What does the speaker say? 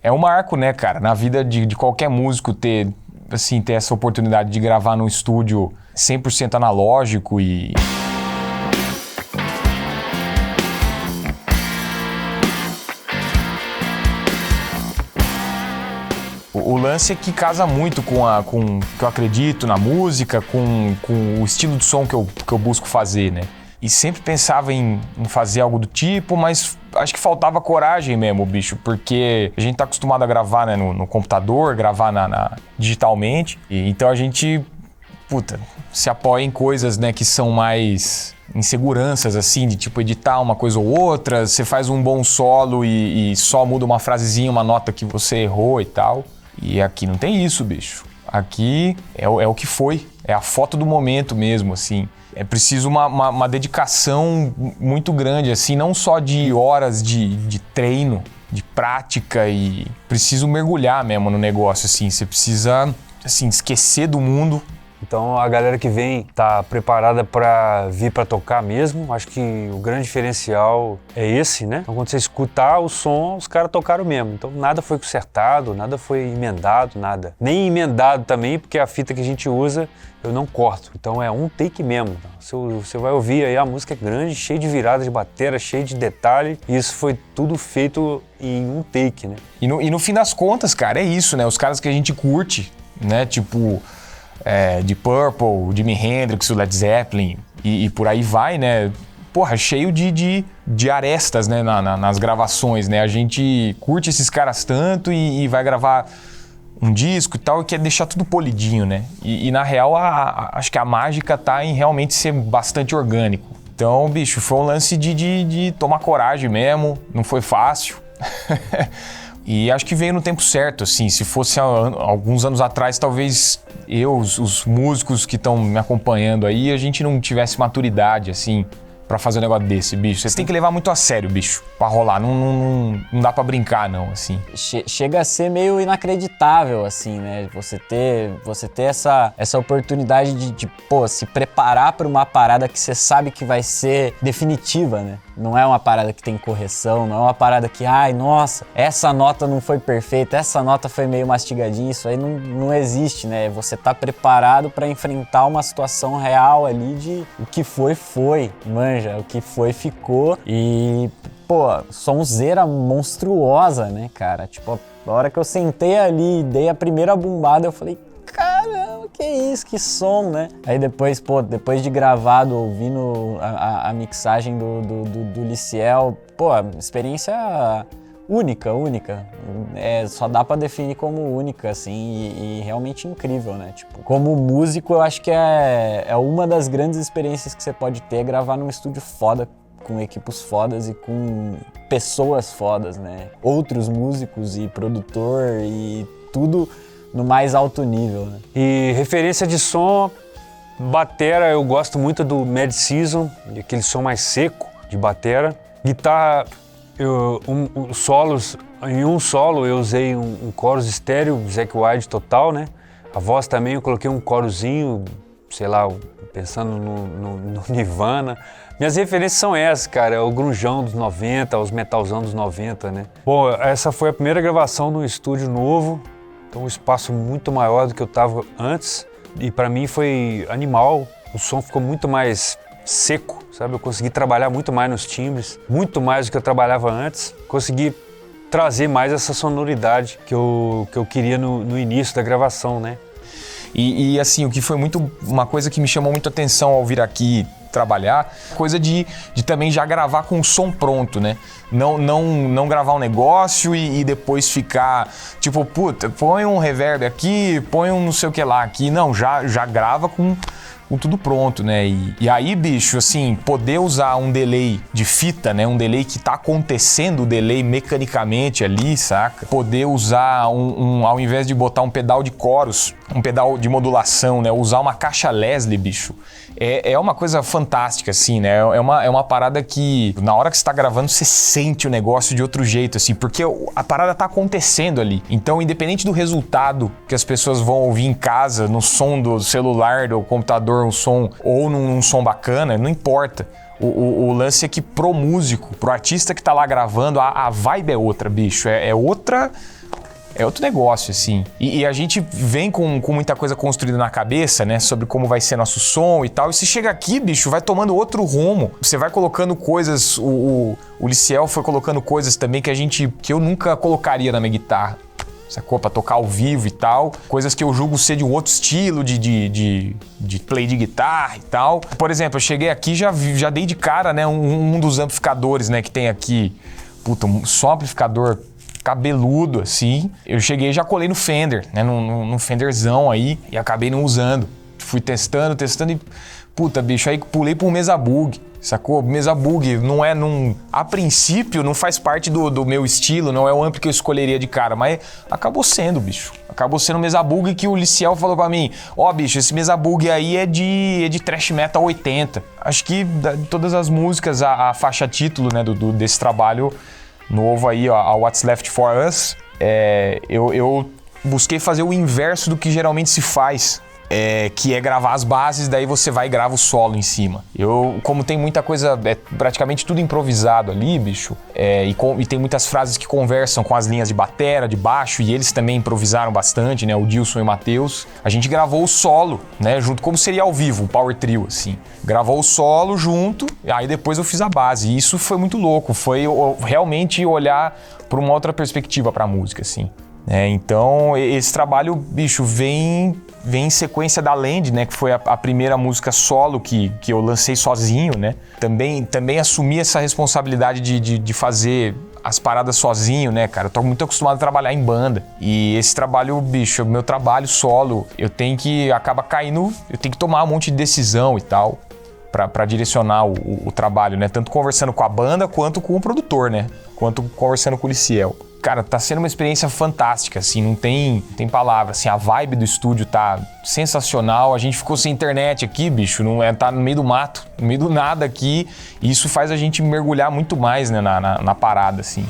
É um marco, né, cara? Na vida de qualquer músico ter essa oportunidade de gravar num estúdio 100% analógico e... O lance é que casa muito com o que eu acredito na música, com o estilo de som que eu busco fazer, né? E sempre pensava em fazer algo do tipo, mas acho que faltava coragem mesmo, bicho, porque a gente tá acostumado a gravar, né, no computador, gravar digitalmente, e então a gente, se apoia em coisas, né, que são mais inseguranças, assim, de tipo editar uma coisa ou outra, você faz um bom solo e só muda uma frasezinha, uma nota que você errou e tal. E aqui não tem isso, bicho. Aqui é o que foi, é a foto do momento mesmo, assim. É preciso uma dedicação muito grande, assim, não só de horas de treino, de prática, e preciso mergulhar mesmo no negócio, assim. Você precisa, assim, esquecer do mundo. Então a galera que vem tá preparada para vir para tocar mesmo. Acho que o grande diferencial é esse, né? Então quando você escutar o som, os caras tocaram mesmo. Então nada foi consertado, nada foi emendado, nada. Nem emendado também, porque a fita que a gente usa eu não corto. Então é um take mesmo. Você vai ouvir aí, a música é grande, cheia de viradas de bateria, cheia de detalhe. E isso foi tudo feito em um take, né? E no fim das contas, cara, é isso, né? Os caras que a gente curte, né? Tipo... Deep Purple, Jimi Hendrix, o Led Zeppelin e por aí vai, né? Porra, cheio de arestas, né, nas gravações, né? A gente curte esses caras tanto e vai gravar um disco e tal e quer deixar tudo polidinho, né? E na real, acho que a mágica tá em realmente ser bastante orgânico. Então, bicho, foi um lance de tomar coragem mesmo, não foi fácil. E acho que veio no tempo certo, assim, se fosse alguns anos atrás, talvez os músicos que estão me acompanhando aí, a gente não tivesse maturidade, assim, pra fazer um negócio desse, bicho. Você tem que levar muito a sério, bicho, pra rolar, não dá pra brincar, não, assim. Chega a ser meio inacreditável, assim, né, você ter essa oportunidade de se preparar pra uma parada que você sabe que vai ser definitiva, né. Não é uma parada que tem correção, não é uma parada que, ai, nossa, essa nota não foi perfeita, essa nota foi meio mastigadinha, isso aí não existe, né? Você tá preparado pra enfrentar uma situação real ali de o que foi, manja, o que foi, ficou e, sonzeira monstruosa, né, cara? Tipo, a hora que eu sentei ali e dei a primeira bumbada, eu falei, caramba, que isso, que som, né? Aí depois de gravado, ouvindo a mixagem do Liciel, experiência única. Só dá pra definir como única, assim, e realmente incrível, né? Tipo, como músico, eu acho que é uma das grandes experiências que você pode ter, gravar num estúdio foda, com equipes fodas e com pessoas fodas, né? Outros músicos e produtor e tudo no mais alto nível, né? E referência de som, batera, eu gosto muito do Mad Season, aquele som mais seco de batera. Guitarra, solos, em um solo eu usei um chorus estéreo, Zakk Wylde total, né? A voz também eu coloquei um chorozinho, sei lá, pensando no Nirvana. Minhas referências são essas, cara, é o grunjão dos 90, os metalzão dos 90, né? Bom, essa foi a primeira gravação no estúdio novo, então um espaço muito maior do que eu estava antes e para mim foi animal, o som ficou muito mais seco, sabe? Eu consegui trabalhar muito mais nos timbres, muito mais do que eu trabalhava antes, consegui trazer mais essa sonoridade que eu queria no início da gravação, né? E assim, o que foi uma coisa que me chamou muito a atenção ao vir aqui trabalhar, coisa de também já gravar com o som pronto, né? Não gravar um negócio e depois ficar tipo, põe um reverb aqui, põe um não sei o que lá aqui. Não, já grava com tudo pronto, né? E aí, bicho, assim, poder usar um delay de fita, né? Um delay que tá acontecendo o delay mecanicamente ali, saca? Poder usar ao invés de botar um pedal de chorus, um pedal de modulação, né? Usar uma caixa Leslie, bicho. É uma coisa fantástica, assim, né? É uma parada que, na hora que você tá gravando, você sente o negócio de outro jeito, assim, porque a parada tá acontecendo ali. Então, independente do resultado que as pessoas vão ouvir em casa, no som do celular, do computador, um som, ou num som bacana, não importa. O lance é que pro músico, pro artista que tá lá gravando, a vibe é outra, bicho. É outra é outro negócio, assim. E a gente vem com muita coisa construída na cabeça, né? Sobre como vai ser nosso som e tal. E se chega aqui, bicho, vai tomando outro rumo. Você vai colocando coisas... O Liciel foi colocando coisas também que eu nunca colocaria na minha guitarra. Sacou? Pra tocar ao vivo e tal. Coisas que eu julgo ser de um outro estilo de play de guitarra e tal. Por exemplo, eu cheguei aqui e já dei de cara, né? Um dos amplificadores, né? Que tem aqui. Puta, só amplificador cabeludo, assim. Eu cheguei e já colei no Fender, né? Num Fenderzão aí. E acabei não usando. Fui testando e... Puta, bicho, aí pulei pro Mesa Bug. Sacou? Mesa Bug não é a princípio não faz parte do meu estilo, não é o ampli que eu escolheria de cara, mas acabou sendo, bicho. Acabou sendo o Mesa Bug que o Liciel falou pra mim, bicho, esse Mesa Bug aí é de thrash metal 80. Acho que de todas as músicas, a faixa título, né, desse trabalho novo aí, ó, a What's Left For Us, eu busquei fazer o inverso do que geralmente se faz. Que é gravar as bases, daí você vai e grava o solo em cima. Como tem muita coisa, praticamente tudo improvisado ali, bicho, e tem muitas frases que conversam com as linhas de batera, de baixo, e eles também improvisaram bastante, né, o Dilson e o Matheus. A gente gravou o solo, né, junto, como seria ao vivo, um power trio, assim. Gravou o solo junto, aí depois eu fiz a base, e isso foi muito louco, foi realmente olhar por uma outra perspectiva pra música, assim. Então, esse trabalho, bicho, vem em sequência da Land, né? Que foi a primeira música solo que eu lancei sozinho, né? Também assumi essa responsabilidade de fazer as paradas sozinho, né, cara? Eu tô muito acostumado a trabalhar em banda. E esse trabalho, bicho, meu trabalho solo, acaba caindo, eu tenho que tomar um monte de decisão e tal. Pra direcionar o trabalho, né? Tanto conversando com a banda, quanto com o produtor, né? Quanto conversando com o Liciel. Cara, tá sendo uma experiência fantástica, assim, não tem palavra, assim, a vibe do estúdio tá sensacional, a gente ficou sem internet aqui, bicho, tá no meio do mato, no meio do nada aqui, e isso faz a gente mergulhar muito mais, né, na parada, assim.